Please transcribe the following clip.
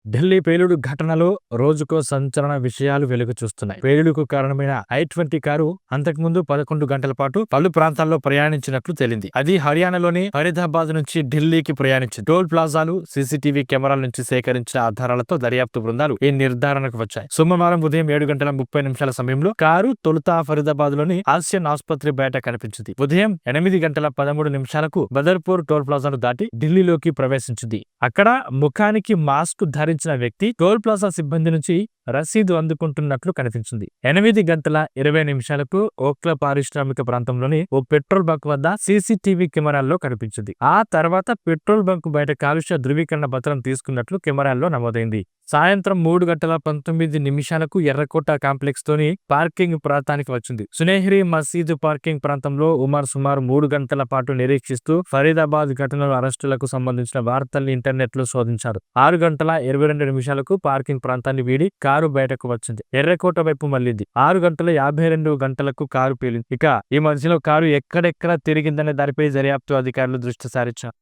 ఢిల్లీ పేలుడు ఘటనలో రోజుకో సంచలన విషయాలు వెలుగు చూస్తున్నాయి. పేలుడుకు కారణమైన I-20 కారు అంతకుముందు 11 గంటల పాటు పలు ప్రాంతాల్లో ప్రయాణించినట్లు తేలింది. అది హర్యానాలోని ఫరీదాబాద్ నుంచి ఢిల్లీకి ప్రయాణించింది. టోల్ ప్లాజాలు, సీసీటీవీ కెమెరాల నుంచి సేకరించిన ఆధారాలతో దర్యాప్తు బృందాలు ఈ నిర్ధారణకు వచ్చాయి. సోమవారం ఉదయం 7:30 సమయంలో కారు తొలుత ఫరీదాబాద్ లోని ఆసియన్ ఆసుపత్రి బయట కనిపించింది. ఉదయం 8:13 బదర్పూర్ టోల్ ప్లాజాను దాటి ఢిల్లీలోకి ప్రవేశించింది. అక్కడ ముఖానికి మాస్క్ ధరించిన వ్యక్తి టోల్ ప్లాజా సిబ్బంది నుంచి రసీదు అందుకుంటున్నట్లు కనిపించింది. 8:20 ఓక్లా పారిశ్రామిక ప్రాంతంలోని ఓ పెట్రోల్ బంక్ వద్ద సీసీటీవీ కెమెరాల్లో కనిపించింది. ఆ తర్వాత పెట్రోల్ బంక్ బయట కాలుష్య ధృవీకరణ పత్రం తీసుకున్నట్లు కెమెరాల్లో నమోదైంది. సాయంత్రం 3:19 ఎర్రకోట కాంప్లెక్స్ తోని పార్కింగ్ ప్రాంతానికి వచ్చింది. సునేహ్రీ మసీదు పార్కింగ్ ప్రాంతంలో ఉమర్ సుమారు 3 గంటల పాటు నిరీక్షిస్తూ ఫరీదాబాద్ ఘటనలో అరెస్టులకు సంబంధించిన వార్తల్ని ఇంటర్నెట్ లో శోధించారు. 6:22 పార్కింగ్ ప్రాంతాన్ని వీడి కారు బయటకు వచ్చింది. ఎర్రకోట వైపు మళ్లింది. 6:52 కారు పేలింది. ఇక ఈ మధ్యలో కారు ఎక్కడెక్కడ తిరిగిందనే దానిపై దర్యాప్తు అధికారులు దృష్టి సారించారు.